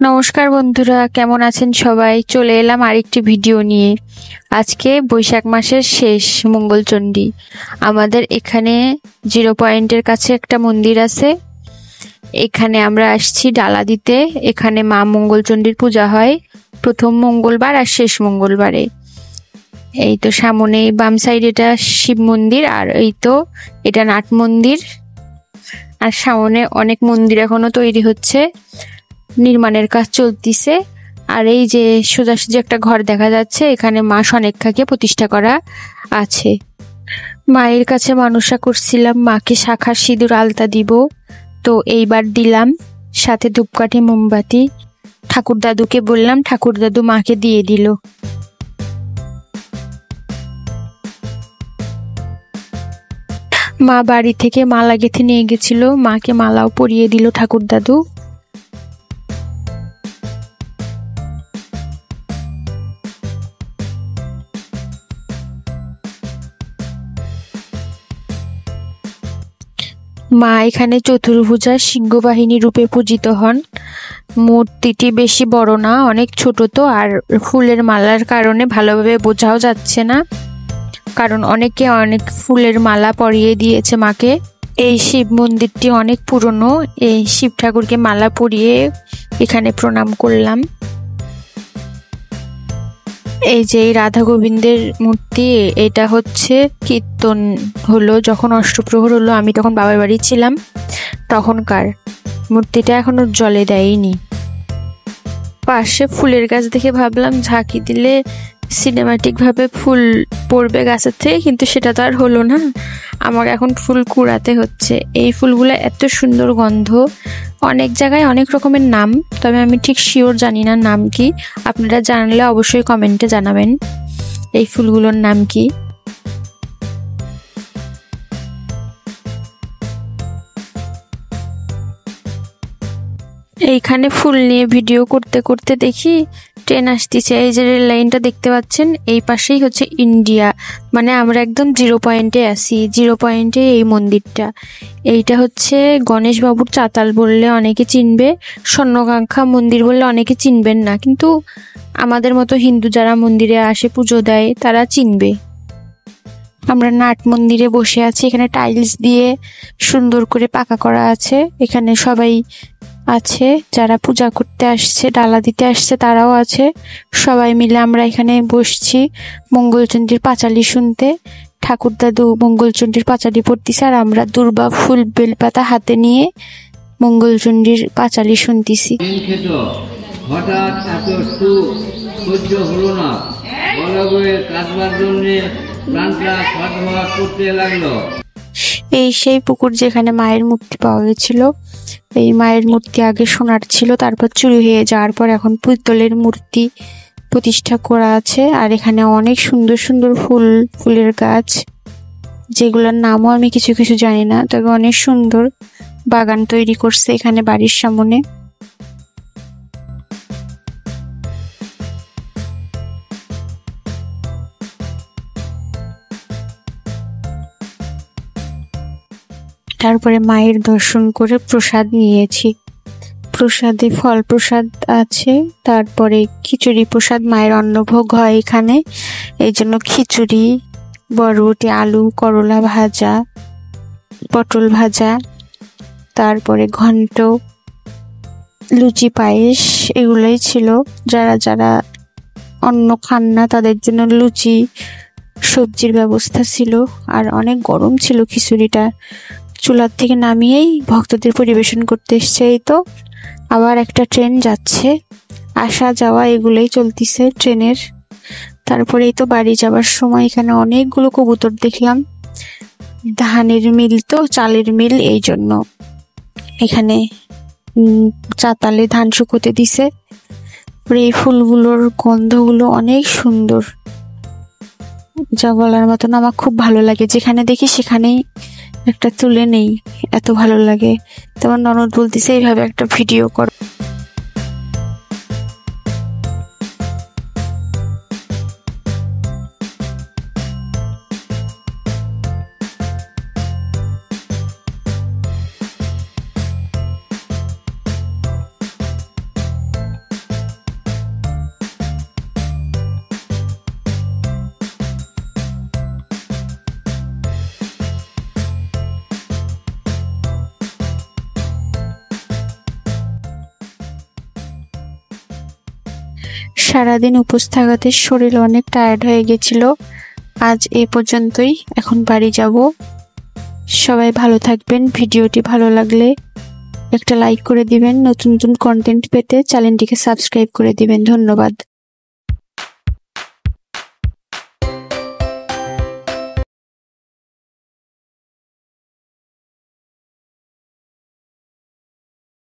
নমস্কার বন্ধুরা, কেমন আছেন সবাই? চলে এলাম আরেকটি ভিডিও নিয়ে। আজকে বৈশাখ মাসের শেষ মঙ্গলচণ্ডী। আমাদের এখানে জিরো পয়েন্টের কাছে একটা মন্দির আছে, এখানে আমরা আসছি ডালা দিতে। এখানে মা মঙ্গলচণ্ডীর পূজা হয় প্রথম মঙ্গলবার আর শেষ মঙ্গলবারে। এই তো সামনে বাম সাইড এটা শিব মন্দির, আর এই তো এটা নাট মন্দির। আর সামনে অনেক মন্দির এখনো তৈরি হচ্ছে, নির্মাণের কাজ চলতিছে। আর এই যে সোজাসুজি একটা ঘর দেখা যাচ্ছে, এখানে মা সনেক্ষাকে প্রতিষ্ঠা করা আছে। মায়ের কাছে মানসা করছিলাম মাকে শাখার সিঁদুর আলতা দিব, তো এইবার দিলাম, সাথে ধূপকাঠি মোমবাতি। ঠাকুর দাদুকে বললাম, ঠাকুর দাদু মাকে দিয়ে দিল। মা বাড়ি থেকে মালা গেঁথে নিয়ে গেছিল, মাকে মালাও পরিয়ে দিল ঠাকুর দাদু। মা এখানে চতুর্ভুজা সিংহবাহিনী রূপে পূজিত হন। মূর্তিটি বেশি বড় না, অনেক ছোট, তো আর ফুলের মালার কারণে ভালোভাবে বোঝাও যাচ্ছে না, কারণ অনেকে অনেক ফুলের মালা পরিয়ে দিয়েছে মাকে। এই শিব মন্দিরটি অনেক পুরনো, এই শিব ঠাকুরকে মালা পরিয়ে এখানে প্রণাম করলাম। এই যে রাধা গোবিন্দের মূর্তি, এটা হচ্ছে কীর্তন হলো যখন অষ্টপ্রহর হলো, আমি তখন বাবার বাড়ি ছিলাম তখনকার মূর্তিটা, এখনো জলে দেয়নি। পাশে ফুলের গাছ দেখে ভাবলাম ঝাঁকি দিলে সিনেমাটিক ভাবে ফুল পড়বে গাছের থেকে, কিন্তু সেটা তো আর হলো না। আমার এখন ফুল কুড়াতে হচ্ছে। এই ফুলগুলো এত সুন্দর গন্ধ, অনেক জায়গায় অনেক রকমের নাম, তবে আমি ঠিক শিওর জানি না নাম কি। আপনারা জানলে অবশ্যই কমেন্টে জানাবেন এই ফুলগুলোর নাম কি। এইখানে ফুল নিয়ে ভিডিও করতে করতে দেখি ট্রেন আসতেছে। এই যে রেল লাইনটা দেখতে পাচ্ছেন, এই পাশেই হচ্ছে ইন্ডিয়া, মানে আমরা একদম জিরো পয়েন্টে আছি। জিরো পয়েন্টে এই মন্দিরটা, এইটা হচ্ছে গণেশ বাবুর চাতাল বললে অনেকে চিনবে, স্বর্ণকাঙ্ক্ষা মন্দির বললে অনেকে চিনবেন না, কিন্তু আমাদের মতো হিন্দু যারা মন্দিরে আসে পুজো দেয় তারা চিনবে। আমরা নাট মন্দিরে বসে আছি, এখানে টাইলস দিয়ে সুন্দর করে পাকা করা আছে। এখানে সবাই আছে, যারা পূজা করতে আসছে, ডালা দিতে আসছে তারাও আছে। সবাই মিলে আমরা এখানে বসছি মঙ্গলচণ্ডীর পাঁচালি শুনতে। ঠাকুর দাদু মঙ্গলচণ্ডীর পাঁচালি পড়তেছে, আর আমরা দুর্বা ফুল বেলপাতা হাতে নিয়ে মঙ্গলচণ্ডীর পাঁচালি শুনতেছি। হঠাৎ এত সুখ সহ্য হলো না, বলবয়ে কাঁদবার জন্য প্রাণটা ছটফট করতে লাগলো। এই সেই পুকুর যেখানে মায়ের মূর্তি পাওয়া গেছিল। এই মায়ের মূর্তি আগে সোনার ছিল, তারপর চুরি হয়ে যাওয়ার পর এখন পিতলের মূর্তি প্রতিষ্ঠা করা আছে। আর এখানে অনেক সুন্দর সুন্দর ফুলের গাছ, যেগুলোর নামও আমি কিছু কিছু জানি না, তবে অনেক সুন্দর বাগান তৈরি করছে এখানে বাড়ির সামনে। তারপরে মায়ের দর্শন করে প্রসাদ নিয়েছি। প্রসাদে ফল প্রসাদ আছে, তারপরে খিচুড়ি প্রসাদ, মায়ের অন্নভোগ হয় এখানে, এই জন্য খিচুড়ি, বরবটি, আলু, করলা ভাজা, পটল ভাজা, তারপরে ঘন্ট, লুচি, পায়েস, এগুলোই ছিল। যারা যারা অন্ন খান না তাদের জন্য লুচি, সবজির ব্যবস্থা ছিল। আর অনেক গরম ছিল, খিচুড়িটা চুলার থেকে নামিয়েই ভক্তদের পরিবেশন করতে এসছে। এই তো আবার একটা ট্রেন যাচ্ছে, আসা যাওয়া এগুলোই চলতিছে ট্রেনের। তারপরে এই তো বাড়ি যাবার সময় এখানে অনেকগুলো কবুতর দেখলাম। ধানের মিল তো, চালের মিল, এই জন্য এখানে চাতালে ধান শুকোতে দিছে। এই ফুলগুলোর গন্ধগুলো অনেক সুন্দর, যা বলার মতন। আমার খুব ভালো লাগে, যেখানে দেখি সেখানেই একটা তুলে নেই, এত ভালো লাগে। তোমার ননদ বলতেছে এইভাবে একটা ভিডিও কর। সারাদিন উপোস থাকাতে শরীর অনেক টায়ার্ড হয়ে গেছিল। আজ এ পর্যন্তই, এখন বাড়ি যাব। সবাই ভালো থাকবেন। ভিডিওটি ভালো লাগলে একটা লাইক করে দিবেন। নতুন নতুন কন্টেন্ট পেতে চ্যানেলটিকে সাবস্ক্রাইব করে দিবেন। ধন্যবাদ।